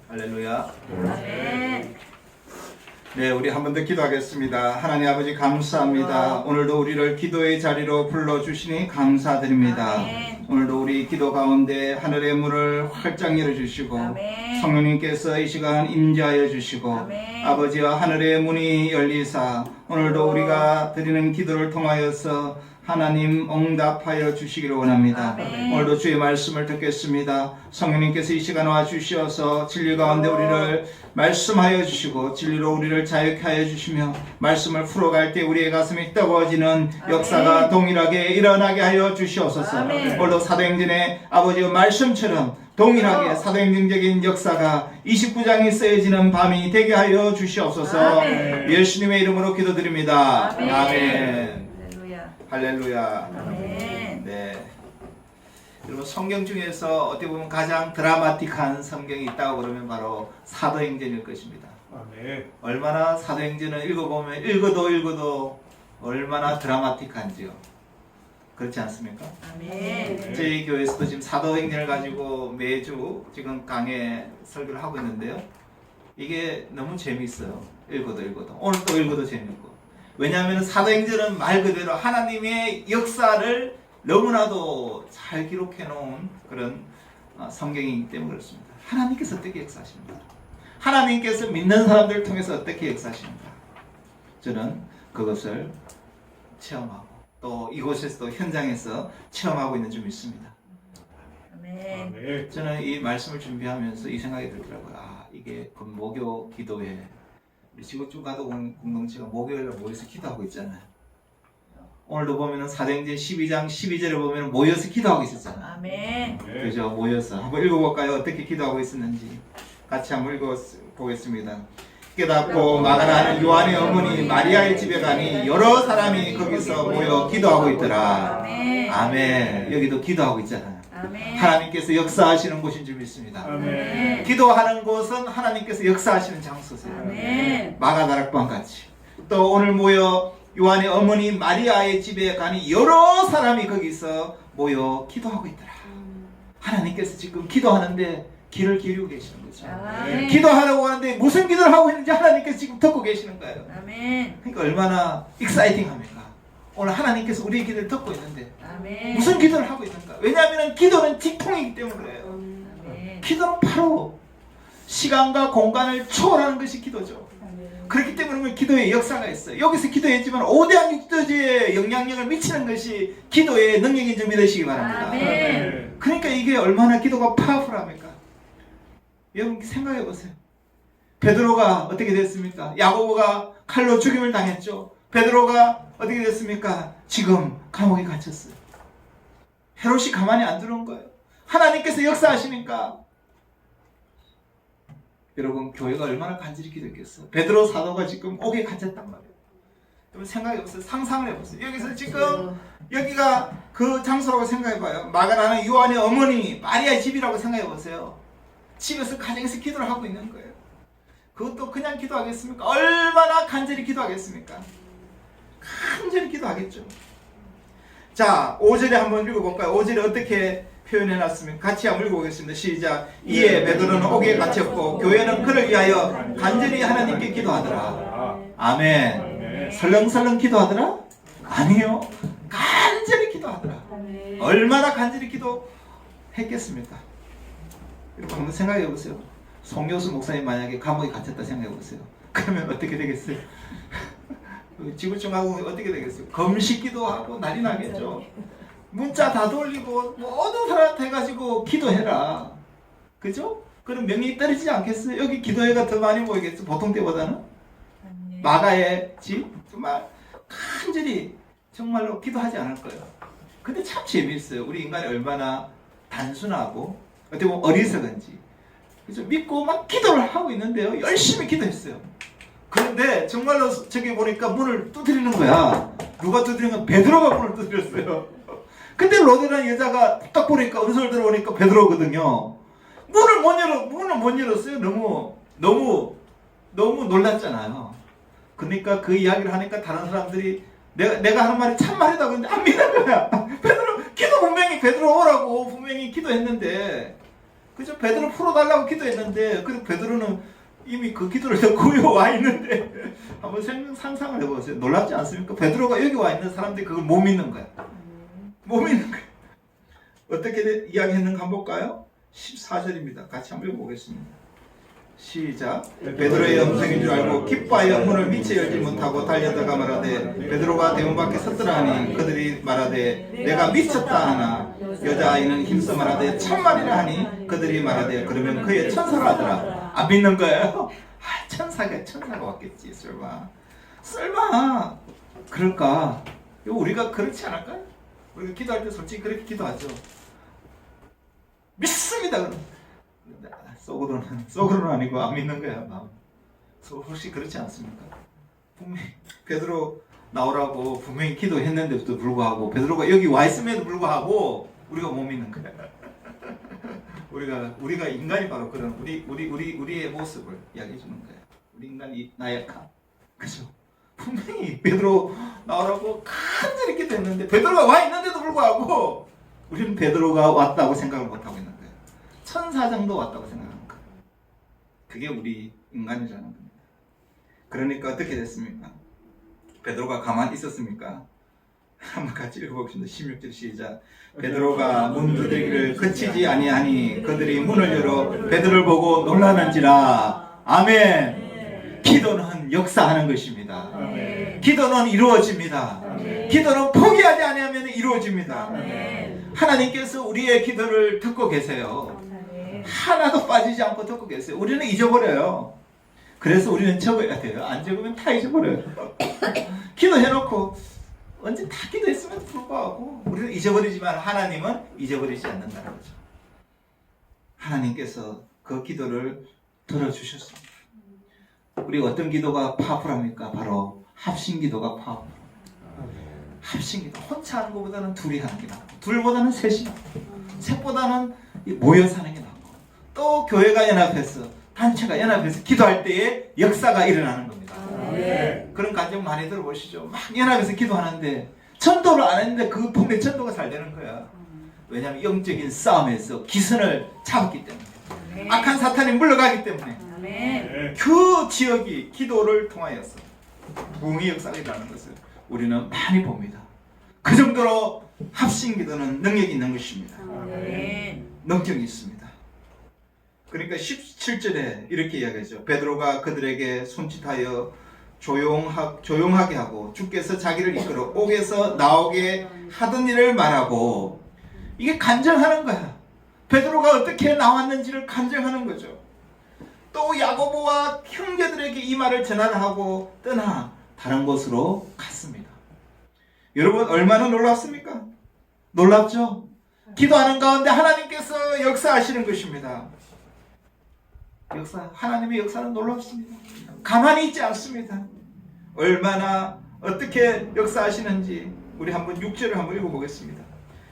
할렐루야. 아멘. 네, 우리 한 번 더 기도하겠습니다. 하나님 아버지 감사합니다. 오늘도 우리를 기도의 자리로 불러주시니 감사드립니다. 아멘. 오늘도 우리 기도 가운데 하늘의 문을 활짝 열어주시고 아멘. 성령님께서 이 시간 임재하여 주시고 아멘. 아버지와 하늘의 문이 열리사 오늘도 우리가 드리는 기도를 통하여서 하나님 응답하여 주시기를 원합니다. 아멘. 오늘도 주의 말씀을 듣겠습니다. 성령님께서 이 시간 와 주시어서 진리 가운데 우리를 말씀하여 주시고 진리로 우리를 자유케 하여 주시며 말씀을 풀어갈 때 우리의 가슴이 뜨거워지는 역사가 동일하게 일어나게 하여 주시옵소서. 아멘. 오늘도 사도행전의 아버지의 말씀처럼 동일하게 사도행전적인 역사가 29장이 쓰여지는 밤이 되게 하여 주시옵소서. 아멘. 예수님의 이름으로 기도드립니다. 아멘. 아멘. 할렐루야. 할렐루야. 아멘. 네. 여러분 성경 중에서 어떻게 보면 가장 드라마틱한 성경이 있다고 그러면 바로 사도행전일 것입니다. 아멘. 얼마나 사도행전을 읽어보면 읽어도 얼마나 드라마틱한지요. 그렇지 않습니까? 아멘. 저희 교회에서도 지금 사도행전을 가지고 매주 지금 강의 설교를 하고 있는데요. 이게 너무 재미있어요. 읽어도 오늘 또 읽어도 재미있고. 왜냐하면 사도행전은 말 그대로 하나님의 역사를 너무나도 잘 기록해 놓은 그런 성경이기 때문에 그렇습니다. 하나님께서 어떻게 역사하십니까? 하나님께서 믿는 사람들을 통해서 어떻게 역사하십니까? 저는 그것을 체험하고 또 이곳에서도 현장에서 체험하고 있는 줄 믿습니다. 아멘. 아멘. 저는 이 말씀을 준비하면서 이 생각이 들더라고요. 이게 목요 기도회 우리 지구촌 가도 공동체가 목요일에 모여서 기도하고 있잖아요. 오늘도 보면은 사도행전 12장 12절에 보면은 모여서 기도하고 있었잖아요. 아멘. 그죠? 모여서 한번 읽어볼까요? 어떻게 기도하고 있었는지 같이 한번 읽어보겠습니다. 깨닫고 마가라는 요한의 어머니 마리아의 집에 가니 여러 사람이 거기서 모여 기도하고 있더라. 아멘. 아멘. 여기도 기도하고 있잖아요. 아멘. 하나님께서 역사하시는 곳인 줄 믿습니다. 아멘. 기도하는 곳은 하나님께서 역사하시는 장소세요. 아멘. 마가다락방 같이. 또 오늘 모여 요한의 어머니 마리아의 집에 가니 여러 사람이 거기서 모여 기도하고 있더라. 하나님께서 지금 기도하는데 귀를 기울이고 계시는 거죠. 아멘. 기도하려고 하는데 무슨 기도를 하고 있는지 하나님께서 지금 듣고 계시는 거예요. 아멘. 그러니까 얼마나 익사이팅합니까? 오늘 하나님께서 우리의 기도를 듣고 있는데 아멘. 무슨 기도를 하고 있는가? 왜냐하면 기도는 직통이기 때문에 그래요. 아멘. 기도는 바로 시간과 공간을 초월하는 것이 기도죠. 아멘. 그렇기 때문에 기도의 역사가 있어요. 여기서 기도했지만 오대한 기도에 영향력을 미치는 것이 기도의 능력인 줄 믿으시기 바랍니다. 아멘. 그러니까 이게 얼마나 기도가 파워풀합니까? 여러분 생각해 보세요. 베드로가 어떻게 됐습니까? 야고보가 칼로 죽임을 당했죠. 베드로가 어떻게 됐습니까? 지금 감옥에 갇혔어요. 헤롯이 가만히 안 두는 거예요. 하나님께서 역사하시니까 여러분 교회가 얼마나 간절히 기도했겠어. 베드로 사도가 지금 옥에 갇혔단 말이에요. 여러분 생각해 보세요. 상상을 해보세요. 여기서 지금 여기가 그 장소라고 생각해 봐요. 마가라는 요한의 어머니 마리아의 집이라고 생각해 보세요. 집에서 가정에서 기도를 하고 있는 거예요. 그것도 그냥 기도하겠습니까? 얼마나 간절히 기도하겠습니까? 간절히 기도하겠죠. 자, 5절에 한번 읽어볼까요? 5절에 어떻게 표현해놨습니까? 같이 한번 읽어보겠습니다. 시작. 이에 베드로는 옥에 갇혔고 교회는 그를 위하여 간절히 하나님께 기도하더라. 아멘. 아멘. 설렁설렁 기도하더라? 아니요. 간절히 기도하더라. 아멘. 얼마나 간절히 기도했겠습니까? 여러분 한번 생각해 보세요. 송교수 목사님 만약에 감옥에 갇혔다 생각해 보세요. 그러면 어떻게 되겠어요? 지구촌하고 어떻게 되겠어요? 검식기도 하고 난리 나겠죠. 문자 다 돌리고 모든 사람한테 해가지고 기도해라. 그죠? 그럼 명예가 떨어지지 않겠어요? 여기 기도회가 더 많이 모이겠죠? 보통 때보다는. 마가의 집 정말 간절히 정말로 기도하지 않을 거예요. 근데 참 재미있어요. 우리 인간이 얼마나 단순하고 어떻게 보면 어리석은지. 그죠? 믿고 막 기도를 하고 있는데요. 열심히 기도했어요. 그런데 정말로 저기 보니까 문을 두드리는 거야. 누가 두드리는 거야? 베드로가 문을 두드렸어요. 근데 로데라는 여자가 딱 보니까 은솔 들어오니까 베드로거든요. 문을 못 열었어요. 너무 놀랐잖아요. 그러니까 그 이야기를 하니까 다른 사람들이 내가 하는 말이 참말이다 그런데 안 믿는 거야. 베드로 기도 분명히 베드로 오라고 분명히 기도했는데 그죠? 베드로 풀어달라고 기도했는데 그 베드로는 이미 그 기도를 듣고 와 있는데 한번 상상을 해보세요. 놀랍지 않습니까? 베드로가 여기 와 있는 사람들이 그걸 못 믿는 거야. 못 믿는 거야. 어떻게 이야기했는가 한번 볼까요? 14절입니다. 같이 한번 읽어보겠습니다. 시작. 베드로의 음성인 줄 알고 기뻐하여 문을 미처 열지 못하고 달려들어가 말하되 베드로가 대문 밖에 섰더라 하니 그들이 말하되 내가 미쳤다 하나 여자아이는 힘써 말하되 참말이라 하니 그들이 말하되 그러면 그의 천사가 하더라. 안 믿는 거예요? 아, 천사가 왔겠지. 설마 그럴까? 우리가 그렇지 않을까요? 우리가 기도할 때 솔직히 그렇게 기도하죠. 믿습니다. 그럼 속으로는 아니고 안 믿는 거야. 마음. 혹시 그렇지 않습니까? 분명히 베드로 나오라고 분명히 기도했는데도 불구하고 베드로가 여기 와 있음에도 불구하고 우리가 못 믿는 거야. 우리가 인간이 바로 그런 우리의 모습을 이야기해 주는 거야. 우리 인간이 나약함. 그죠? 분명히 베드로 나오라고 간절히 기도했는데 베드로가 와 있는데도 불구하고 우리는 베드로가 왔다고 생각을 못 하고 있는 거야. 천사 정도 왔다고 생각하는 거야. 그게 우리 인간이라는 겁니다. 그러니까 어떻게 됐습니까? 베드로가 가만히 있었습니까? 한번 같이 읽어보겠습니다. 16절 시작. 베드로가 문 두드리기를 그치지 아니하니 그들이 문을 열어 베드로를 보고 놀라는지라. 아멘. 기도는 역사하는 것입니다. 기도는 이루어집니다. 기도는 포기하지 아니하면 이루어집니다. 하나님께서 우리의 기도를 듣고 계세요. 하나도 빠지지 않고 듣고 계세요. 우리는 잊어버려요. 그래서 우리는 적어야 돼요. 안 적으면 다 잊어버려요. 기도해놓고 언제 다 기도했음에도 불구하고 우리는 잊어버리지만 하나님은 잊어버리지 않는다는 거죠. 하나님께서 그 기도를 들어주셨습니다. 우리가 어떤 기도가 파워풀합니까? 바로 합심기도가 파워풀. 합심기도. 혼자 하는 것보다는 둘이 하는 게 낫고 둘보다는 셋이 낫고 셋보다는 모여서 하는 게 낫고 또 교회가 연합해서 단체가 연합해서 기도할 때에 역사가 일어나는 겁니다. 그런 감정 많이 들어보시죠. 막 연합해서 기도하는데 전도를 안 했는데 그 분명히 전도가 잘 되는 거야. 왜냐하면 영적인 싸움에서 기선을 잡았기 때문에 악한 사탄이 물러가기 때문에 그 지역이 기도를 통하여서 부흥의 역사가 일어나는 것을 우리는 많이 봅니다. 그 정도로 합심기도는 능력이 있는 것입니다. 능력이 있습니다. 그러니까 17절에 이렇게 이야기하죠. 베드로가 그들에게 손짓하여 조용하게 하고 주께서 자기를 이끌어 옥에서 나오게 하던 일을 말하고. 이게 간증하는 거야. 베드로가 어떻게 나왔는지를 간증하는 거죠. 또 야고보와 형제들에게 이 말을 전하고 떠나 다른 곳으로 갔습니다. 여러분 얼마나 놀랍습니까? 놀랍죠? 기도하는 가운데 하나님께서 역사하시는 것입니다. 하나님의 역사는 놀랍습니다. 가만히 있지 않습니다. 얼마나 어떻게 역사하시는지 우리 한번 6절을 한번 읽어보겠습니다.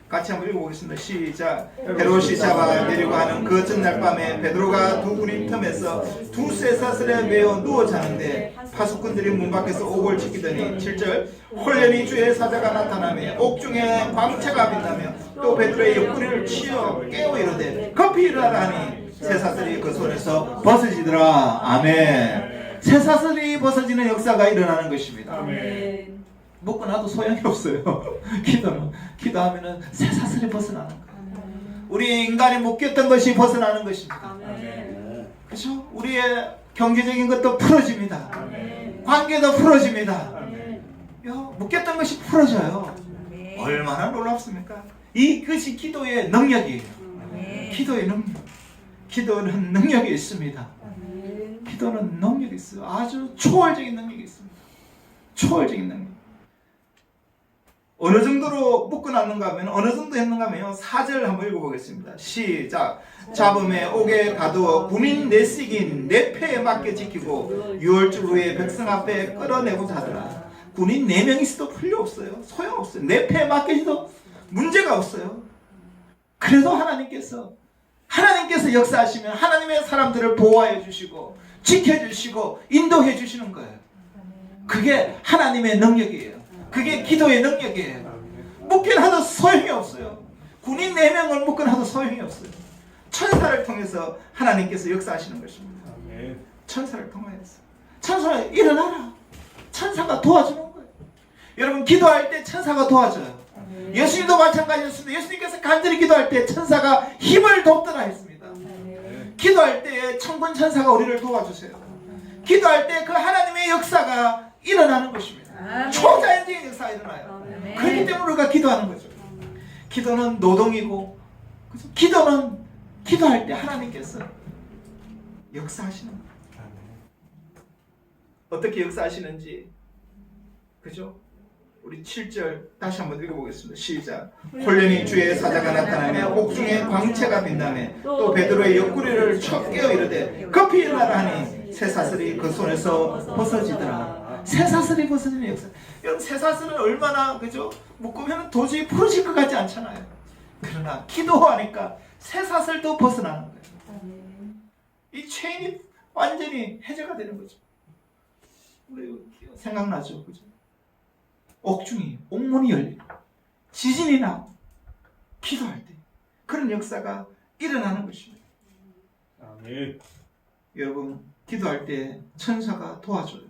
같이 한번 읽어보겠습니다. 시작. 헤롯이 잡아 내려고 하는 그 전날 밤에 베드로가 두 구림 틈에서 두 쇠사슬에 매어 누워 자는데 파수꾼들이 문 밖에서 옥을 지키더니 7절. 홀련히 주의 사자가 나타나며 옥중에 광채가 빛나며 또 베드로의 옆구리를 치어 깨워 이르되 급히 일어나니 쇠사슬이 그 손에서 벗어지더라. 아멘. 쇠사슬이 벗어지는 역사가 일어나는 것입니다. 아멘. 먹고 나도 소용이 없어요. 기도하면은 쇠사슬이 벗어나는 거예요. 우리 인간이 묶였던 것이 벗어나는 것입니다. 그렇죠? 우리의 경제적인 것도 풀어집니다. 관계도 풀어집니다. 묶였던 것이 풀어져요. 얼마나 놀랍습니까? 이것이 기도의 능력이에요. 기도의 능력. 기도는 능력이 있습니다. 기도는 능력이 있어요. 아주 초월적인 능력이 있습니다. 초월적인 능력. 어느 정도로 묶어놨는가 하면 어느 정도 했는가 하면 4절 한번 읽어보겠습니다. 시작. 잡음에 옥에 가두어 군인 내식인 내 패에 맞게 지키고 6월주 후에 백성 앞에 끌어내고자 하더라. 군인 4명이 있어도 필요 없어요. 소용없어요. 내 패에 맡기지도 문제가 없어요. 그래도 하나님께서 역사하시면 하나님의 사람들을 보호해 주시고 지켜주시고 인도해 주시는 거예요. 그게 하나님의 능력이에요. 그게 기도의 능력이에요. 묶긴 하도 소용이 없어요. 군인 4명을 묶긴 하도 소용이 없어요. 천사를 통해서 하나님께서 역사하시는 것입니다. 네. 천사를 통하여서. 천사가 일어나라. 천사가 도와주는 거예요. 여러분 기도할 때 천사가 도와줘요. 예수님도 마찬가지였습니다. 예수님께서 간절히 기도할 때 천사가 힘을 돕더라 했습니다. 기도할 때 천군 천사가 우리를 도와주세요. 기도할 때 그 하나님의 역사가 일어나는 것입니다. 초자연적인 역사가 일어나요. 그렇기 때문에 우리가 기도하는 거죠. 기도는 노동이고, 그래서 기도는 기도할 때 하나님께서 역사하시는 거예요. 어떻게 역사하시는지, 그죠? 우리 7절 다시 한번 읽어보겠습니다. 시작. 홀련히 주의 사자가 나타나며 옥중에 광채가 빛나며 또 베드로의 옆구리를 쳐 깨어 이르되 급히 일어나라 하니 쇠사슬이 그 손에서 벗어지더라. 쇠사슬이 벗어지는 역사. 여러분 쇠사슬은 얼마나 그죠? 묶으면 도저히 풀어질 것 같지 않잖아요. 그러나 기도하니까 쇠사슬도 벗어나는 거예요. 이 체인이 완전히 해제가 되는 거죠. 우리 생각나죠, 그죠? 옥중이 옥문이 열리고 지진이 나고 기도할 때 그런 역사가 일어나는 것입니다. 아멘. 여러분 기도할 때 천사가 도와줘요.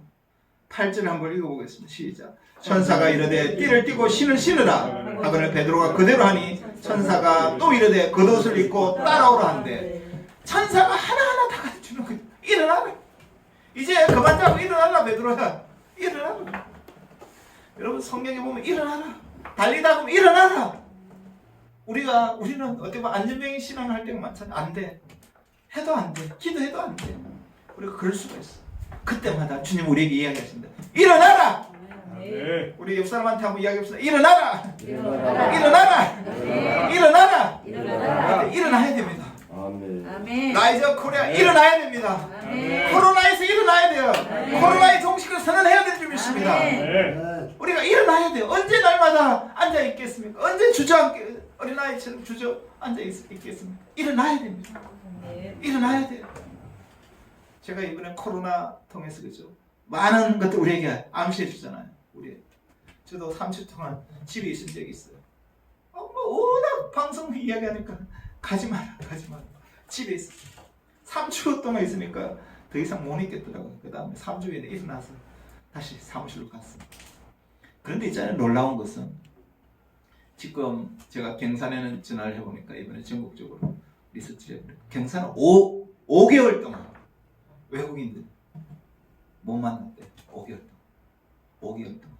8절 한번 읽어보겠습니다. 시작. 천사가 이르되 띠를 띠고 신을 신으라 하거늘 베드로가 그대로 하니 천사가 또 이르되 겉옷을 입고 따라오라 하는데 천사가 하나하나 다 가르치는 거예요. 일어나라. 이제 그만 자고 일어나라 베드로야. 일어나라. 여러분 성경에 보면 일어나라. 달리다 보면 일어나라. 우리는 어떻게 보면 안전병이 신앙할 때가 많잖아요. 안 돼. 해도 안 돼. 기도해도 안 돼. 우리가 그럴 수가 있어. 그때마다 주님 우리에게 이야기하신다. 일어나라. 네. 우리 옆 사람한테 한번 이야기합시다. 일어나라. 일어나라. 일어나라. 네. 일어나라. 일어나라. 일어나야 됩니다. 아멘. 라이저 코리아 일어나야 됩니다. 아멘. 코로나에서 일어나야 돼요. 아멘. 코로나의 종식을 선언해야 될 줄 믿습니다. 아멘. 우리가 일어나야 돼요. 언제 날마다 앉아 있겠습니까? 언제 주저앉게 어린아이처럼 주저앉아 있겠습니까? 일어나야 됩니다. 일어나야 돼요. 제가 이번에 코로나 통해서 그죠? 많은 것들 우리에게 암시해 주잖아요. 저도 3주 동안 집에 있은 적이 있어요. 뭐 워낙 방송 이야기하니까 가지 마라. 집에 있어. 3주 동안 있으니까 더 이상 못 있겠더라고요. 그 다음에 3주 후에 일어나서 다시 사무실로 갔습니다. 그런데 있잖아요. 놀라운 것은 지금 제가 경산에는 전화를 해보니까 이번에 전국적으로 리서치를 해보니까 경산은 5개월 동안 외국인들 못 만났대. 5개월 동안.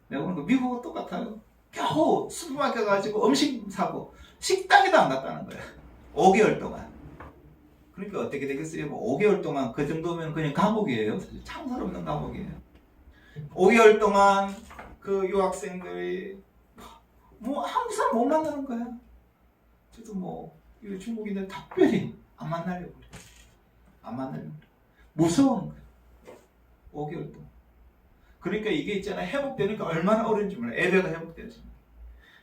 내가 보니까 미국은 똑같아요. 겨우 슈퍼마켓 가가지고 음식 사고 식당에도 안 갔다는 거야. 5개월 동안. 그러니까 어떻게 되겠어요? 5개월 동안 그 정도면 그냥 감옥이에요. 사실 창살 없는 감옥이에요. 5개월 동안 그 유학생들이 뭐 한국 사람 못 만나는 거야. 저도 뭐 중국인들 특별히 안 만나려고 그래. 무서운 거야. 5개월 동안. 그러니까 이게 있잖아. 회복되니까 얼마나 어려운지 몰라. 예배가 회복되지.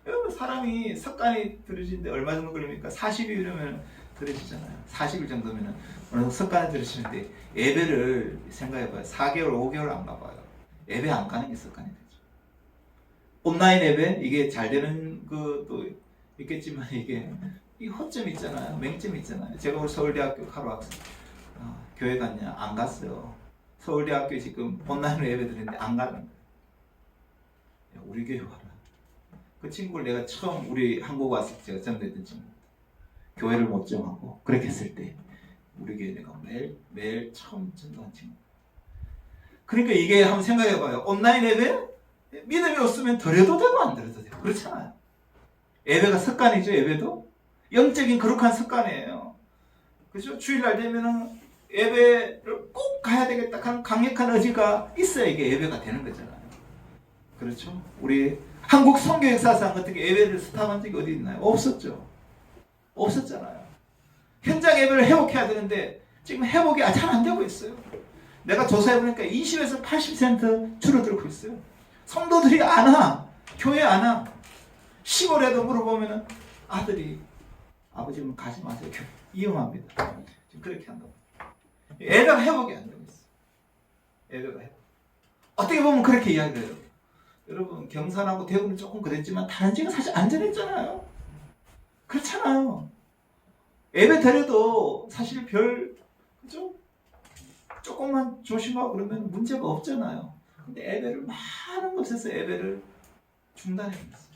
여러분 사람이 습관이 들어지는데 얼마 정도 걸립니까? 40일이면 들어지잖아요. 40일 정도면 어느 정도 습관이 들어지는데 예배를 생각해봐요. 4개월, 5개월 안 가봐요. 예배 안 가는 게 습관이 되죠. 온라인 예배 이게 잘 되는 것도 있겠지만 이게 이 허점이 있잖아요. 맹점이 있잖아요. 제가 우리 서울대학교 가러 왔어요. 교회 갔냐? 안 갔어요. 서울대학교에 지금 온라인으로 예배 드리는데 안 가는 거예요. 야, 우리 교회 와라. 그 친구를 내가 처음 우리 한국 와서 제가 전도했던 친구. 교회를 못 정하고 그렇게 했을 때 우리 교회 내가 매일 처음 전도한 친구. 그러니까 이게 한번 생각해봐요. 온라인 예배? 믿음이 없으면 드려도 되고 안 드려도 되고 그렇잖아요. 예배가 습관이죠. 예배도 영적인 거룩한 습관이에요. 그죠? 주일날 되면은 예배를 꼭 가야 되겠다 하는 강력한 의지가 있어야 이게 예배가 되는 거잖아요. 그렇죠? 우리 한국 선교 역사상 어떻게 예배를 스탑한 적이 어디 있나요? 없었잖아요. 현장 예배를 회복해야 되는데 지금 회복이 잘 안 되고 있어요. 내가 조사해보니까 20에서 80% 줄어들고 있어요. 성도들이 안 와. 교회 안 와. 시골에도 물어보면 아들이 아버지는 가지 마세요. 교회 위험합니다. 지금 그렇게 한다고. 예배가 회복이 안 되고 있어요. 예배가 회복. 어떻게 보면 그렇게 이야기해요. 여러분 경산하고 대구는 조금 그랬지만 다른 지역은 사실 안전했잖아요. 그렇잖아요. 예배 드려도 사실 그죠? 조금만 조심하고 그러면 문제가 없잖아요. 근데 예배를 많은 곳에서 예배를 중단해놨어요.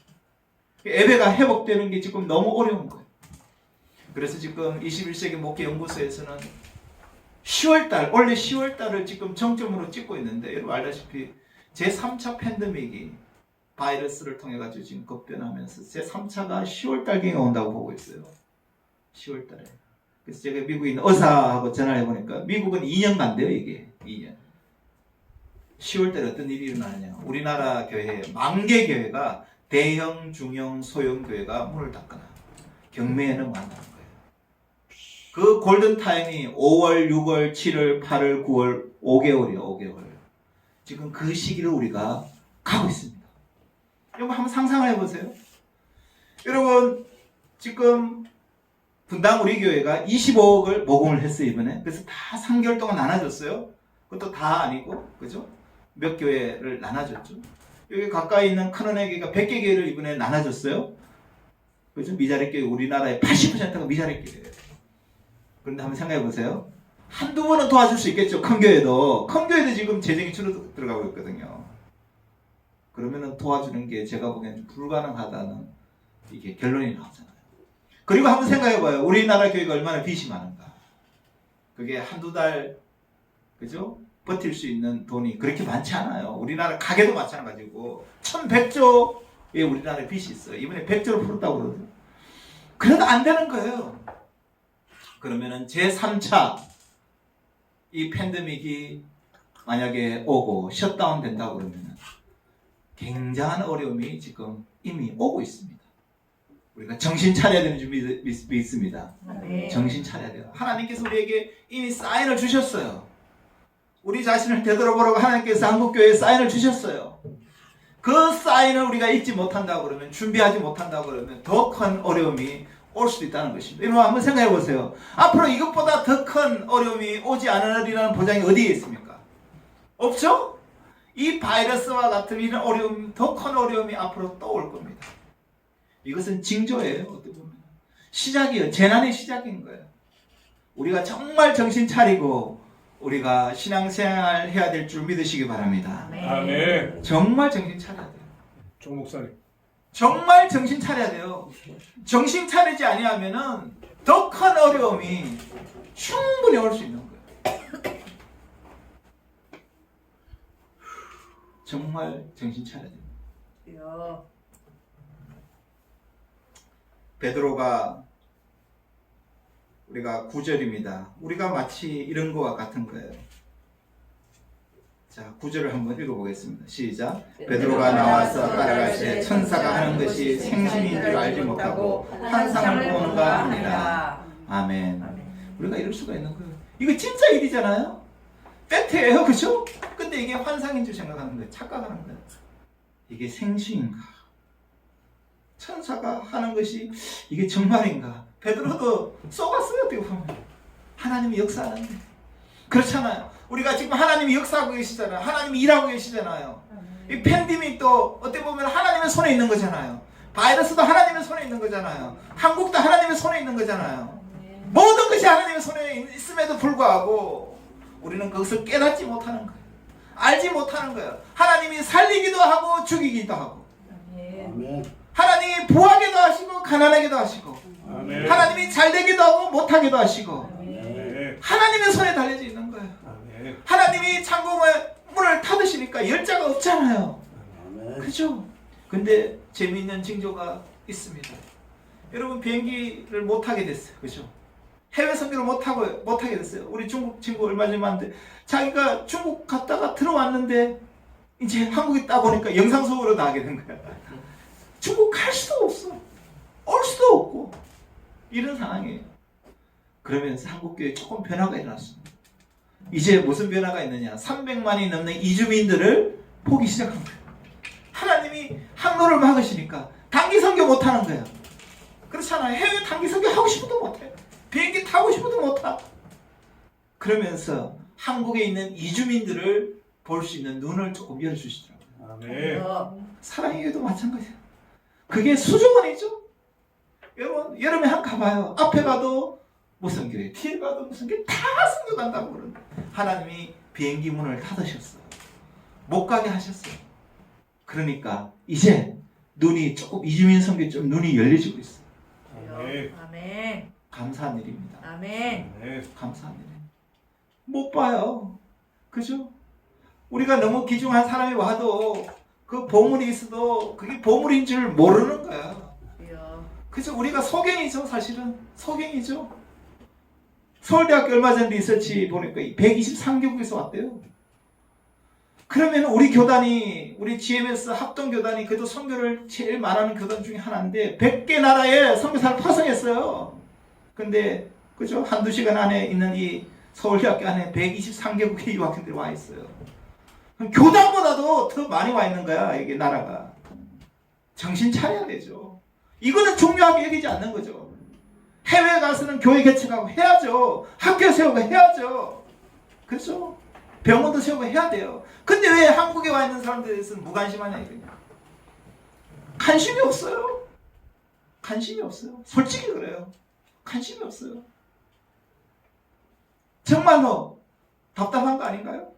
예배가 회복되는 게 지금 너무 어려운 거예요. 그래서 지금 21세기 목회 연구소에서는 10월달, 원래 10월달을 지금 정점으로 찍고 있는데, 여러분 알다시피 제3차 팬데믹이 바이러스를 통해 가지고 지금 급변하면서 제3차가 10월달경에 온다고 보고 있어요. 10월달에. 그래서 제가 미국에 있는 의사하고 전화를 해보니까 미국은 2년 간대요, 이게. 2년. 10월달에 어떤 일이 일어나느냐. 우리나라 교회, 만개 교회가 대형, 중형, 소형 교회가 문을 닫거나 경매에는 만나는 거예요. 그 골든타임이 5월, 6월, 7월, 8월, 9월, 5개월이에요, 5개월. 지금 그 시기를 우리가 가고 있습니다. 여러분 한번 상상을 해보세요. 여러분 지금 분당 우리 교회가 25억을 모금을 했어요, 이번에. 그래서 다 3개월 동안 나눠줬어요. 그것도 다 아니고, 그죠? 몇 교회를 나눠줬죠. 여기 가까이 있는 큰은혜교회가 100개 교회를 이번에 나눠줬어요. 그죠? 미자립교회, 우리나라의 80%가 미자립교회예요. 그런데 한번 생각해 보세요. 한두 번은 도와줄 수 있겠죠. 큰 교회도 지금 재정이 줄어 들어가고 있거든요. 그러면은 도와주는 게 제가 보기엔 불가능하다는 이게 결론이 나오잖아요. 그리고 한번 생각해 봐요. 우리나라 교회가 얼마나 빚이 많은가. 그게 한두 달, 그죠? 버틸 수 있는 돈이 그렇게 많지 않아요. 우리나라 가게도 마찬가지고 1100조의 우리나라에 빚이 있어요. 이번에 100조를 풀었다고 그러거든요. 그래도 안 되는 거예요. 그러면은 제3차 이 팬데믹이 만약에 오고 셧다운 된다고 그러면은 굉장한 어려움이 지금 이미 오고 있습니다. 우리가 정신 차려야 되는 줄 믿습니다. 정신 차려야 돼요. 하나님께서 우리에게 이미 사인을 주셨어요. 우리 자신을 되돌아보라고 하나님께서 한국교회에 사인을 주셨어요. 그 사인을 우리가 잊지 못한다고 그러면, 준비하지 못한다고 그러면 더 큰 어려움이 올 수도 있다는 것입니다. 여러분 한번 생각해 보세요. 앞으로 이것보다 더 큰 어려움이 오지 않으리라는 보장이 어디에 있습니까? 없죠? 이 바이러스와 같은 이런 어려움, 더 큰 어려움이 앞으로 또 올 겁니다. 이것은 징조예요. 어떻게 보면 시작이에요. 재난의 시작인 거예요. 우리가 정말 정신 차리고 우리가 신앙생활 해야 될 줄 믿으시기 바랍니다. 아멘. 정말 정신 차려야 돼요. 종 목사님. 정말 정신 차려야 돼요. 정신 차리지 아니하면은 더 큰 어려움이 충분히 올 수 있는 거예요. 정말 정신 차려야 돼요. 베드로가 우리가 9절입니다. 우리가 마치 이런 거와 같은 거예요. 자, 9절을 한번 읽어보겠습니다. 시작. 베드로가 나와서 따라갈때 천사가 하는 것이 생신인 줄 알지 못하고 환상을 보는가 합니다. 아멘. 우리가 이럴 수가 있는 거예요. 이거 진짜 일이잖아요. 팩트예요, 그죠? 근데 이게 환상인 줄 생각하는 거예요. 착각하는 거예요. 이게 생신인가? 천사가 하는 것이 이게 정말인가? 베드로도 속았어요, 어떻게 보면. 하나님이 역사하는데. 그렇잖아요. 우리가 지금 하나님이 역사하고 계시잖아요. 하나님이 일하고 계시잖아요. 이 팬데믹도 어떻게 보면 하나님의 손에 있는 거잖아요. 바이러스도 하나님의 손에 있는 거잖아요. 한국도 하나님의 손에 있는 거잖아요. 모든 것이 하나님의 손에 있음에도 불구하고 우리는 그것을 깨닫지 못하는 거예요. 알지 못하는 거예요. 하나님이 살리기도 하고 죽이기도 하고, 하나님이 부하게도 하시고 가난하게도 하시고, 아멘. 하나님이 잘되기도 하고 못하게도 하시고, 아멘. 하나님의 손에 달려져 있는 거예요. 아멘. 하나님이 창공의 문을 닫으시니까 열자가 없잖아요. 그죠? 근데 재미있는 징조가 있습니다. 여러분 비행기를 못 타게 됐어요. 그죠? 해외 선교를 못 하게 됐어요. 우리 중국 친구 얼마 전에 왔는데 자기가 중국 갔다가 들어왔는데 이제 한국에 딱 오니까 영상 수업으로 다 하게 된 거야. 중국 갈 수도 없어. 올 수도 없고 이런 상황이에요. 그러면서 한국교회에 조금 변화가 일어났습니다. 이제 무슨 변화가 있느냐? 300만이 넘는 이주민들을 보기 시작한 거예요. 하나님이 항로를 막으시니까 단기 선교 못 하는 거예요. 그렇잖아요. 해외 단기 선교 하고 싶어도 못 해요. 비행기 타고 싶어도 못 타. 그러면서 한국에 있는 이주민들을 볼 수 있는 눈을 조금 열어주시더라고요. 아멘. 사랑의 교회도 마찬가지예요. 그게 수조원이죠. 여러분 여름에 한번 가봐요. 앞에 가도 무슨 교회 TL 가도 무슨 교회 다 선교 간다고 그러는데 하나님이 비행기 문을 닫으셨어요. 못 가게 하셨어요. 그러니까 이제 눈이 조금 이주민 선교 좀 눈이 열려지고 있어요. 아멘. 아멘. 감사한 일입니다. 아멘. 아멘. 감사한 일이에요. 못 봐요. 그죠? 우리가 너무 귀중한 사람이 와도 그 보물이 있어도 그게 보물인 줄 모르는 거야. 주여. 그죠? 우리가 소경이죠, 사실은. 소경이죠. 서울대학교 얼마 전 리서치 보니까 123개국에서 왔대요. 그러면 우리 교단이, 우리 GMS 합동교단이 그래도 선교를 제일 말하는 교단 중에 하나인데 100개 나라에 선교사를 파송했어요. 근데 그죠? 한두 시간 안에 있는 이 서울대학교 안에 123개국의 유학생들이 와 있어요. 그럼 교단보다도 더 많이 와 있는 거야, 이게 나라가. 정신 차려야 되죠. 이거는 중요하게 여기지 않는 거죠. 해외 가서는 교회 개척하고 해야죠. 학교 세우고 해야죠. 그렇죠? 병원도 세우고 해야 돼요. 근데 왜 한국에 와 있는 사람들에 대해서는 무관심하냐 이거냐. 관심이 없어요. 관심이 없어요. 솔직히 그래요. 관심이 없어요. 정말로 답답한 거 아닌가요?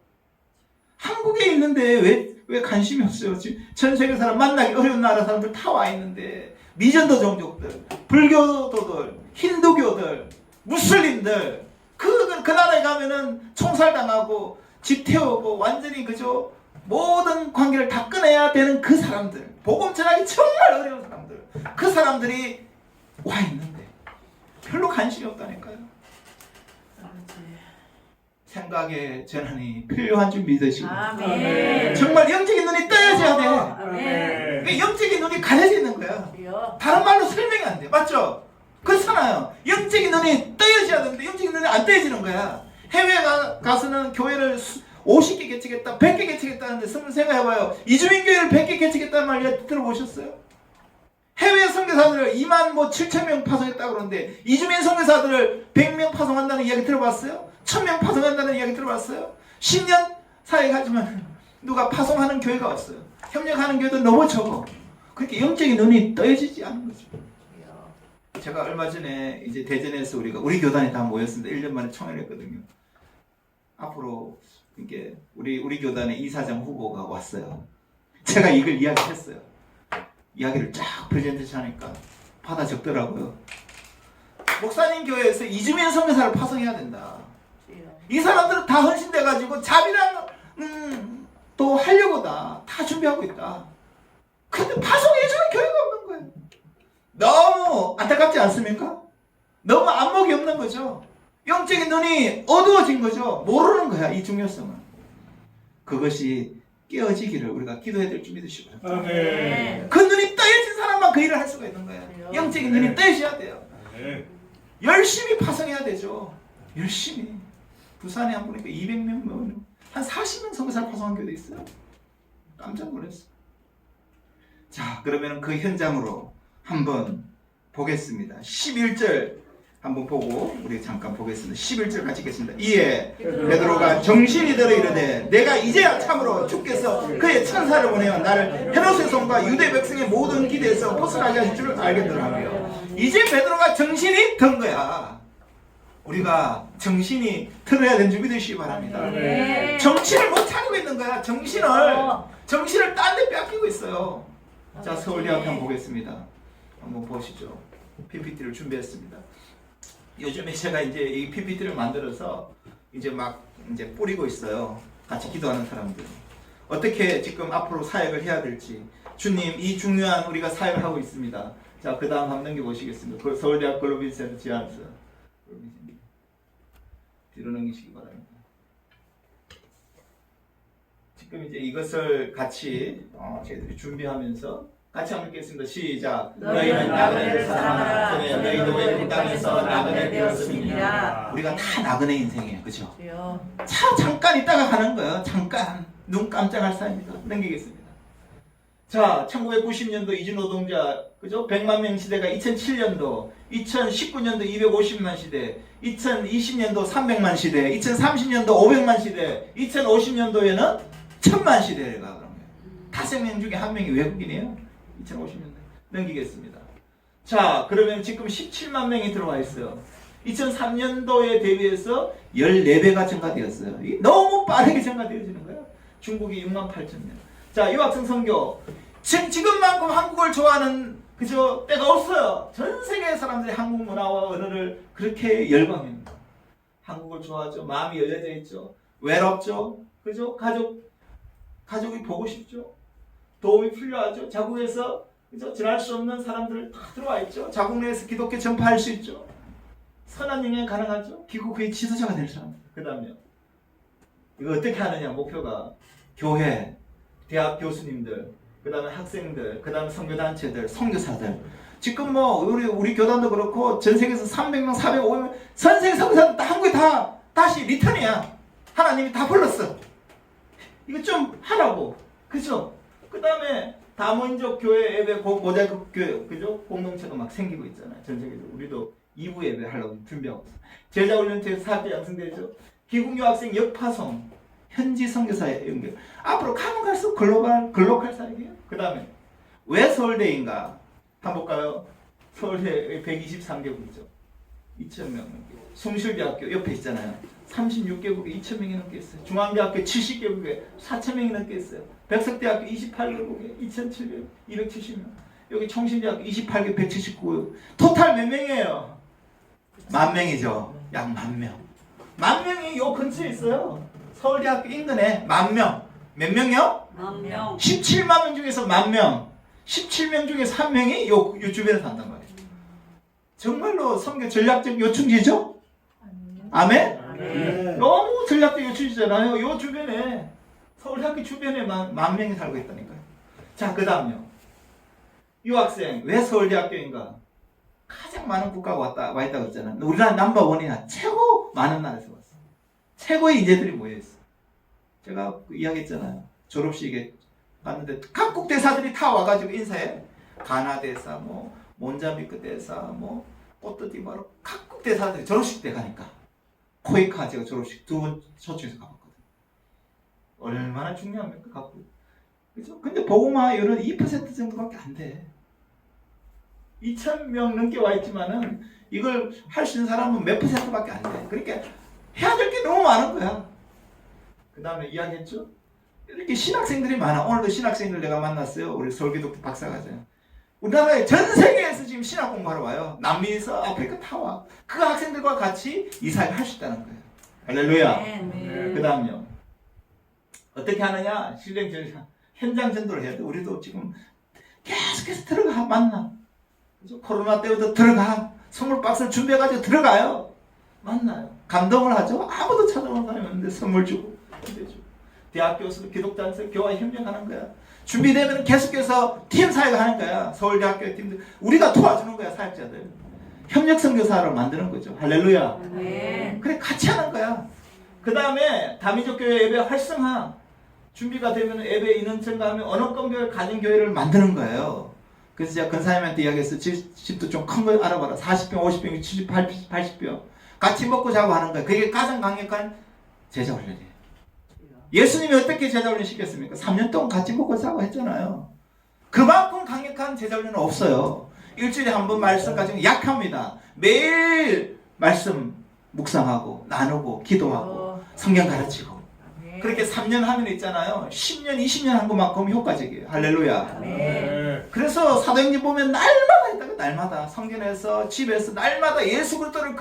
한국에 있는데 왜 관심이 없어요? 지금 전 세계 사람 만나기 어려운 나라 사람들 다 와 있는데 미전도 종족들, 불교도들, 힌두교들, 무슬림들 그 나라에 가면은 총살당하고 집 태우고 완전히 그죠? 모든 관계를 다 끊어야 되는 그 사람들, 복음 전하기 정말 어려운 사람들, 그 사람들이 와 있는데 별로 관심이 없다니까요. 생각의 전환이 필요한 줄 믿으시고 아멘. 정말 영적인 눈이 떠야져야 돼. 아멘. 그러니까 영적인 눈이 가려져 있는 거야. 주여. 다른 말로 설명이 안 돼. 맞죠? 그렇잖아요. 영적인 눈이 떠야져야 되는데 영적인 눈이 안 떠야지는 거야. 해외 가서는 교회를 50개 개척했다, 100개 개척했다는데 생각해봐요. 이주민 교회를 100개 개척했다는 말 들어보셨어요? 해외 선교사들을 2만 7천 명 파송했다고 그러는데 이주민 선교사들을 100명 파송한다는 이야기 들어봤어요? 1000명 파송한다는 이야기 들어봤어요? 10년 사이에 가지만 누가 파송하는 교회가 없어요. 협력하는 교회도 너무 적어. 그렇게 영적인 눈이 떠지지 않는 거죠. 제가 얼마 전에 이제 대전에서 우리 교단이 다 모였습니다. 1년 만에 총회를 했거든요. 앞으로 이게 우리 교단의 이사장 후보가 왔어요. 제가 이걸 이야기했어요. 이야기를 쫙 프레젠테이션 하니까 받아 적더라고요. 목사님 교회에서 이주민 선교사를 파송해야 된다. 이 사람들은 다 헌신돼가지고 자비랑 또 하려고 다 준비하고 있다. 근데 파송해주는 교회가 없는 거예요. 너무 안타깝지 않습니까? 너무 안목이 없는 거죠. 영적인 눈이 어두워진 거죠. 모르는 거야, 이 중요성을. 그것이 깨어지기를 우리가 기도해야 될 줄 믿으시고. 아멘. 그 눈이 떠여진 사람만 그 일을 할 수가 있는 거예요. 영적인 눈이 떠여져야 돼요. 아멘. 열심히 파송해야 되죠. 열심히. 부산에 한 보니까 200명, 한 40명 선교사를 파송한 교회도 있어요. 깜짝 놀랐어요. 자, 그러면 그 현장으로 한번 보겠습니다. 11절 한번 보고 우리 잠깐 보겠습니다. 11절 같이 읽겠습니다. 이에 베드로가 정신이 들어 이르되 내가 이제야 참으로 주께서 그의 천사를 보내어 나를 헤롯의 손과 유대 백성의 모든 기대에서 벗어나게 하실 줄 알겠더라고요. 이제 베드로가 정신이 든 거야. 우리가 정신이 들어야 되는 줄 믿으시기 바랍니다. 네. 정신을 못 차리고 있는 거야. 정신을 딴 데 뺏기고 있어요. 자, 서울대학교 한번 보겠습니다. 한번 보시죠. PPT를 준비했습니다. 요즘에 제가 이제 이 PPT를 만들어서 이제 뿌리고 있어요. 같이 기도하는 사람들. 어떻게 지금 앞으로 사역을 해야 될지. 주님, 이 중요한 우리가 사역을 하고 있습니다. 자, 그 다음 한번 넘겨보시겠습니다. 서울대학 글로벌센터 지안서. 뒤로 넘기시기 바랍니다. 지금 이제 이것을 같이 저희들이 준비하면서 같이 한번 읽겠습니다. 시작. 너희는 나그네를 사랑하라. 그래 너희도 외국 땅에서 나그네 되었음이니라. 우리가 다 나그네 인생이에요. 그죠? 잠깐 있다가 가는 거예요. 잠깐. 눈 깜짝할 사이입니다. 넘기겠습니다. 자, 1990년도 이주노동자, 그죠? 100만 명 시대가 2007년도, 2019년도 250만 시대, 2020년도 300만 시대, 2030년도 500만 시대, 2050년도에는 1000만 시대가 그런 거예요. 5명 중에 1명이 외국인이에요. 2050년대. 넘기겠습니다. 자, 그러면 지금 17만 명이 들어와 있어요. 2003년도에 대비해서 14배가 증가되었어요. 너무 빠르게 증가되어지는 거예요. 중국이 68,000명. 자, 유학생 선교. 지금만큼 한국을 좋아하는 그저 때가 없어요. 전 세계 사람들이 한국 문화와 언어를 그렇게 열광합니다. 한국을 좋아하죠. 마음이 열려져 있죠. 외롭죠. 그죠? 가족이 보고 싶죠. 도움이 필요하죠. 자국에서 그죠? 지날 수 없는 사람들 다 들어와 있죠. 자국 내에서 기독교 전파할 수 있죠. 선한 영향 가능하죠. 귀국의 지도자가 될 사람들. 그 다음에 이거 어떻게 하느냐. 목표가 교회, 대학 교수님들, 그 다음에 학생들, 그 다음에 선교단체들, 선교사들. 지금 뭐 우리 교단도 그렇고 전 세계에서 300명, 400명, 전 세계 선교사들 다 한국에 다시 리턴이야. 하나님이 다 불렀어. 이거 좀 하라고. 그죠? 그 다음에 다민족 교회 예배 모자이크 교회, 그죠? 공동체가 막 생기고 있잖아요. 전 세계적으로. 우리도 2부 예배 하려고 준비하고 있어요. 제자훈련팀에서 사학교 양성되죠. 기국 유학생 역파송, 현지 선교사의 연결. 앞으로 가면 갈수록 글로컬 사역이에요. 그 다음에 왜 서울대인가? 한번 볼까요? 서울대 123개국이죠. 2,000명 넘게. 숭실대학교 옆에 있잖아요. 36개국에 2,000명이 넘게 있어요. 중앙대학교 70개국에 4,000명이 넘게 있어요. 백석대학교 28개국에 2,270명. 여기 총신대학교 28개 179. 토탈 몇 명이에요? 10,000명이죠. 약 10,000명. 10,000명이 요 근처에 있어요. 서울대학교 인근에 10,000명. 몇 명이요? 10,000명. 17만 명 중에서 10,000명. 17명 중에서 1명이 요 주변에 산단 말이에요. 정말로 선교 전략적 요충지죠? 아멘? 네. 너무 전략적 요충지잖아요. 요 주변에 서울대학교 주변에만 10,000명이 살고 있다니까요. 자, 그 다음요. 유학생 왜 서울대학교인가? 가장 많은 국가가 와 있다고 했잖아. 우리나라 넘버원이야. 최고 많은 나라에서 왔어. 최고의 인재들이 모여있어. 제가 이야기했잖아요. 졸업식에 갔는데 각국 대사들이 다 와가지고 인사해. 가나 대사, 뭐 몬자비크 대사, 뭐 꼬트디마르 각국 대사들이 졸업식 때 가니까 코이카 제가 졸업식 2번 저쪽에서 가봤거든. 얼마나 중요합니까 각국. 그죠? 근데 복음화율은 2% 정도밖에 안 돼. 2,000명 넘게 와 있지만은 이걸 할 수 있는 사람은 몇 %밖에 안 돼. 그러니까 해야 될 게 너무 많은 거야. 그 다음에 이야기했죠? 이렇게 신학생들이 많아. 오늘도 신학생들 내가 만났어요. 우리 설교독 박사가잖아요. 우리나라에 전 세계에서 지금 신학 공부하러 와요. 남미에서 아프리카 다 와. 그 학생들과 같이 이사를 할 수 있다는 거예요. 할렐루야. 네. 그 다음요. 어떻게 하느냐? 실행 전략. 현장 전도를 해야 돼. 우리도 지금 계속해서 들어가. 만나. 그죠? 코로나 때부터 들어가. 선물 박스를 준비해가지고 들어가요. 만나요. 감동을 하죠. 아무도 찾아오는 사람이 없는데 선물 주고. 기대주고. 대학 교수도 기독단체 교회 협력하는 거야. 준비되면 계속해서 팀 사역을 하는 거야. 서울대학교 팀들. 우리가 도와주는 거야. 사역자들. 협력 선교사를 만드는 거죠. 할렐루야. 네. 그래 같이 하는 거야. 그 다음에 다민족 교회 예배 활성화. 준비가 되면 예배 인원 증가하면 언어권 교회 가정교회를 만드는 거예요. 그래서 제가 근사님한테 이야기했어요. 집도 좀 큰 거 알아봐라. 40평, 50평, 70, 80평. 같이 먹고 자고 하는 거예요. 그게 가장 강력한 제자 훈련이에요. 예수님이 어떻게 제자 훈련 시켰습니까? 3년 동안 같이 먹고 자고 했잖아요. 그만큼 강력한 제자 훈련은 없어요. 일주일에 한 번 말씀 가지고 약합니다. 매일 말씀 묵상하고 나누고 기도하고 성경 가르치고 그렇게 3년 하면 있잖아요. 10년, 20년 한 것만큼 효과적이에요. 할렐루야. 네. 그래서 사도행전 보면 날마다 있다가 날마다 성전에서 집에서 날마다 예수 그리스도를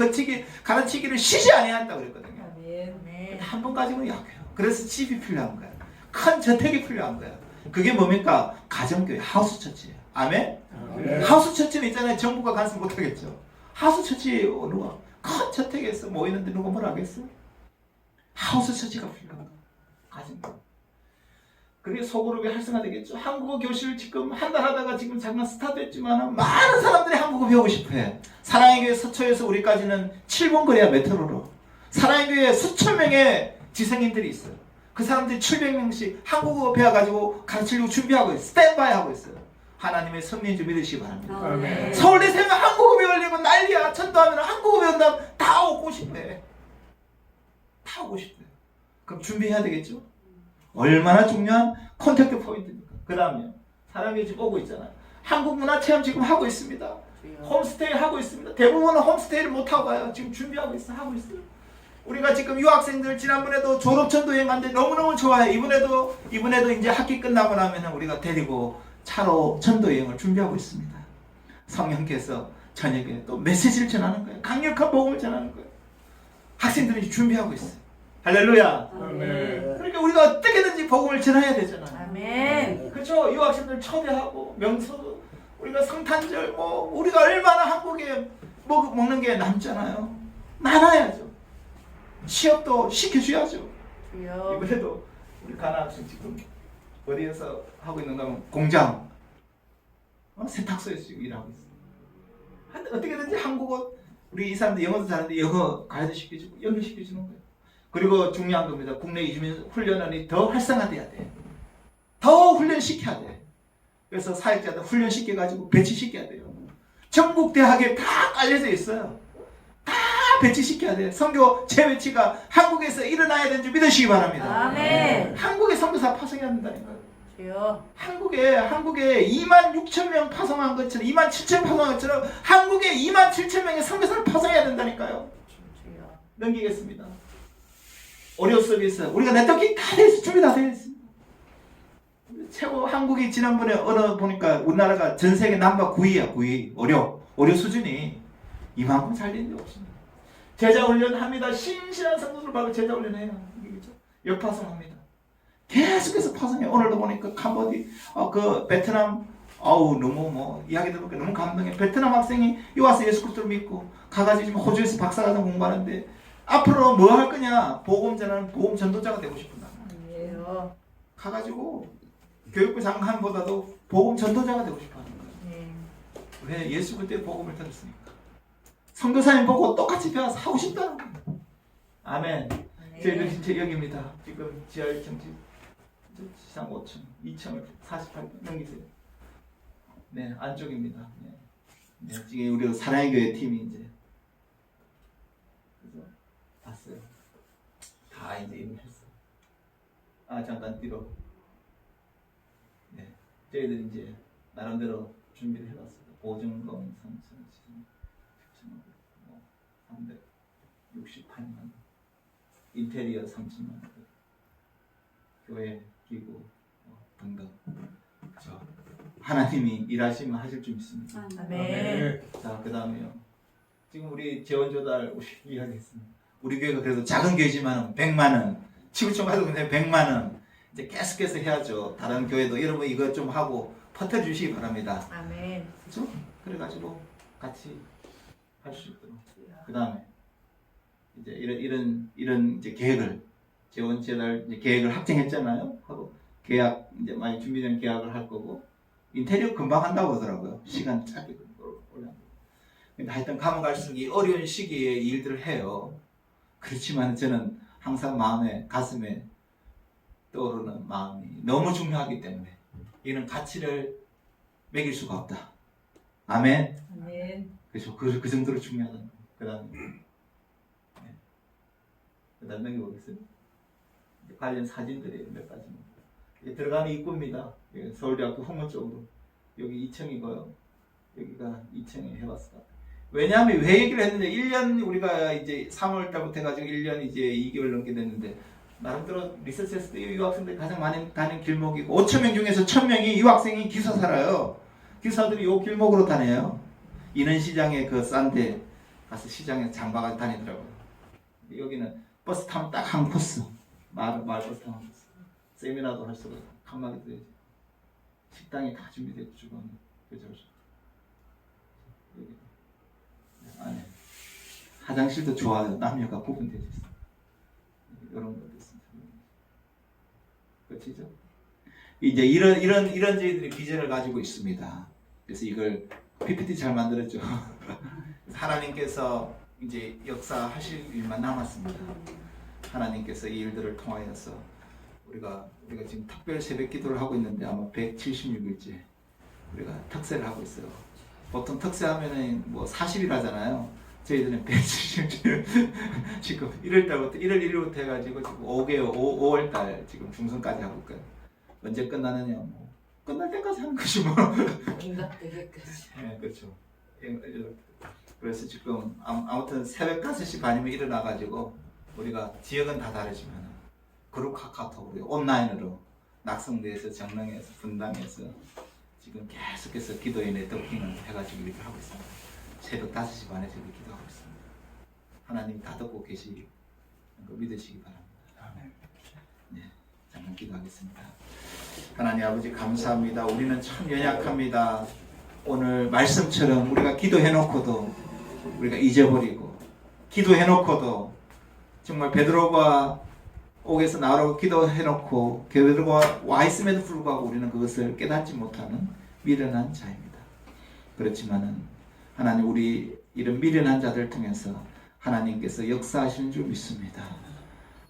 가르치기를 쉬지 아니한다고 그랬거든요. 네. 한 번 가지고는 약해요. 그래서 집이 필요한 거야. 큰 저택이 필요한 거야. 그게 뭡니까? 가정교회 하우스 처치예요. 아멘? 네. 하우스 처치는 있잖아요. 정부가 간섭 못하겠죠. 하우스 처치 누가 큰 저택에서 모이는데 누가 뭘 하겠어? 하우스 처치가 필요한 거야. 가정교회. 그게 소그룹이 활성화되겠죠. 한국어 교실 지금 한 달 하다가 지금 잠깐 스타트했지만 많은 사람들이 한국어 배우고 싶어해. 사랑의 교회 서초에서 우리까지는 7분 거리야 메트로로. 사랑의 교회에 수천 명의 지성인들이 있어요. 그 사람들이 700명씩 한국어 배워가지고 가르치려고 준비하고 있어요. 스탠바이 하고 있어요. 하나님의 섭리인 줄 믿으시기 바랍니다. 네. 서울대 세면 한국어 배우려고 난리야. 전도하면 한국어 배운다면 다 오고 싶대. 다 오고 싶대. 그럼 준비해야 되겠죠? 얼마나 중요한 콘택트 포인트입니까? 그 다음요. 사람이 지금 오고 있잖아요. 한국 문화 체험 지금 하고 있습니다. 홈스테이 하고 있습니다. 대부분은 홈스테이를 못 하고 가요. 지금 준비하고 있어, 하고 있어요. 우리가 지금 유학생들 지난번에도 졸업전도 여행 갔는데 너무너무 좋아요. 이번에도 이제 학기 끝나고 나면은 우리가 데리고 차로 전도 여행을 준비하고 있습니다. 성령께서 저녁에 또 메시지를 전하는 거예요. 강력한 복음을 전하는 거예요. 학생들이 준비하고 있어요. 할렐루야. 아멘. 그러니까 우리가 어떻게든지 복음을 전해야 되잖아요. 아멘. 그렇죠? 유학생들 초대하고 명소도 우리가 성탄절 우리가 얼마나 한국에 먹는 게 남잖아요. 나눠야죠. 취업도 시켜줘야죠. 주여. 이번에도 우리 가나 학생 지금 어디에서 하고 있는가 하면 공장 세탁소에서 지금 일하고 있어요. 어떻게든지 한국어 우리 이 사람들 영어도 잘하는데 영어 가이드 시켜주고 연결시켜주는 거예요. 그리고 중요한 겁니다. 국내 이주민 훈련원이 더 활성화돼야 돼. 더 훈련시켜야 돼. 그래서 사역자들 훈련시켜가지고 배치시켜야 돼요. 전국 대학에 다 깔려져 있어요. 다 배치시켜야 돼. 선교 재배치가 한국에서 일어나야 되는 줄 믿으시기 바랍니다. 아멘. 한국에 선교사 파송해야 된다니까요. 주여. 한국에 26,000명 파송한 것처럼 27,000명 파송한 것처럼 한국에 27,000명의 선교사를 파송해야 된다니까요. 주여. 넘기겠습니다. 오디오 서비스 우리가 네트워킹 다 돼 있어. 준비 다 돼 있습니다. 최고 한국이 지난번에 어느 보니까 우리나라가 전 세계 넘버 9위야. 9위 어려 수준이 이만큼 잘 된 적 없습니다. 제자 훈련합니다. 신실한 성도들 바로 제자 훈련해요. 이게죠. 역파송합니다. 계속해서 파송해. 오늘도 보니까 캄보디 그 베트남 너무 이야기 들어보니까 너무 감동해. 베트남 학생이 이 와서 예수 그리스도를 믿고 가가지고 지금 호주에서 박사과정 공부하는데 앞으로 뭐 할 거냐? 복음 전하는 복음 전도자가 되고 싶은다. 주여. 가가지고 교육부 장관보다도 복음 전도자가 되고 싶어하는 거예요. 네. 왜? 예수 그때 복음을 들었으니까. 선교사님 보고 똑같이 배워서 하고 싶다는 거예요. 아멘. 저희는 진짜 여기입니다. 지금 지하 1층 지상 5층 2층을 48분 넘기세요. 네, 안쪽입니다. 네, 지금 우리 사랑의 교회 팀이 이제 그래서 봤어요. 다 이제 이미 했어. 잠깐 뒤로. 네, 저희들 이제 나름대로 준비를 해봤습니다. 보증금 368만 원, 인테리어 30만 원, 교회 기구 등등. 그렇죠. 하나님이 일하시면 하실 줄 믿습니다. 아멘. 자, 그 다음에요. 지금 우리 재원 조달 우리 이야기했습니다. 우리 교회가 그래도 작은 교회지만 100만 원, 지구촌 가도 근데 100만 원 이제 계속해서 해야죠. 다른 교회도 여러분 이거 좀 하고 퍼뜨려 주시기 바랍니다. 아멘. 그렇죠? 그래가지고 같이 할 수 있도록. 그 다음에 이제 이런 이제 계획을 재원 조달 이제 계획을 확정했잖아요. 하고 계약 이제 많이 준비된 계약을 할 거고 인테리어 금방 한다고 하더라고요. 시간 짧게 올려. 근데 하여튼 가면 갈수록 이 어려운 시기에 일들을 해요. 그렇지만 저는 항상 가슴에 떠오르는 마음이 너무 중요하기 때문에 이는 가치를 매길 수가 없다. 아멘. 아멘. 그렇죠. 그 정도로 중요하다는 거예요. 그 다음 넘겨보겠어요. 관련 사진들이 몇 가지입니다. 들어가는 입구입니다. 서울대학교 후문 쪽으로. 여기 2층이고요. 여기가 2층에 해봤어요. 왜냐하면 왜 얘기를 했는데 1년 우리가 이제 3월 달부터 해가지고 1년 이제 2개월 넘게 됐는데 나름대로 리서치했을 때 유학생들이 가장 많이 다니는 길목이고 5,000명 중에서 1,000명이 유학생이 기숙사 살아요. 기숙사들이 이 길목으로 다녀요. 인원시장에 그 싼데 가서 시장에 장봐가지고 다니더라고요. 여기는 버스 타면 딱 한 코스. 마을 버스 타면 한 코스. 세미나도 할 수가 있고 칸막이도 해야지. 식당이 다 준비되어 주고 그죠? 여기 안에 화장실도 좋아요. 남녀가 구분되어 있어요. 이런 것도 있습니다. 그렇죠? 이제 이런 저희들이 비전을 가지고 있습니다. 그래서 이걸 PPT 잘 만들었죠. 하나님께서 이제 역사하실 일만 남았습니다. 하나님께서 이 일들을 통하여서 우리가 지금 특별 새벽 기도를 하고 있는데 아마 176일째 우리가 특세를 하고 있어요. 보통 특세하면은 뭐 40일 하잖아요. 저희들은 176일 지금 1월 1일부터 해가지고 지금 5월 달 지금 중순까지 하고 있거든요. 언제 끝나느냐 뭐 끝날 때까지 하는 것이 뭐. 인간되게까지. 네, 그렇죠. 그래서 지금 아무튼 새벽 5시 반이면 일어나가지고 우리가 지역은 다 다르지만 그룹 카카오톡으로 온라인으로 낙성대에서 정릉에서 분당에서 지금 계속해서 기도의 네트워킹을 해가지고 이렇게 하고 있습니다. 새벽 5시 반에 저기 기도하고 있습니다. 하나님 다 듣고 계시고 믿으시기 바랍니다. 네, 잠깐 기도하겠습니다. 하나님 아버지 감사합니다. 우리는 참 연약합니다. 오늘 말씀처럼 우리가 기도해놓고도 우리가 잊어버리고 기도해놓고도 정말 베드로가 옥에서 나오라고 기도해놓고 베드로가 와 있음에도 불구하고 우리는 그것을 깨닫지 못하는 미련한 자입니다. 그렇지만은 하나님 우리 이런 미련한 자들 통해서 하나님께서 역사하시는 줄 믿습니다.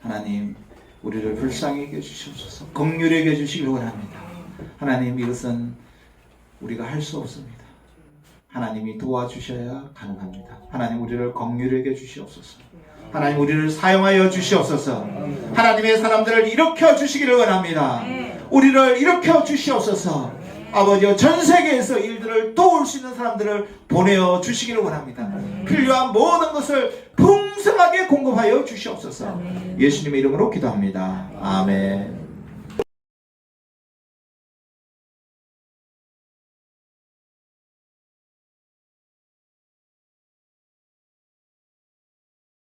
하나님 우리를 불쌍히 여겨 주시옵소서. 긍휼히 여겨 주시길 원합니다. 하나님 이것은 우리가 할 수 없습니다. 하나님이 도와주셔야 가능합니다. 하나님 우리를 긍휼히 여겨 주시옵소서. 하나님 우리를 사용하여 주시옵소서. 하나님의 사람들을 일으켜 주시기를 원합니다. 우리를 일으켜 주시옵소서. 아버지여 전 세계에서 일들을 도울 수 있는 사람들을 보내어 주시기를 원합니다. 필요한 모든 것을 풍성하게 공급하여 주시옵소서. 예수님의 이름으로 기도합니다. 아멘.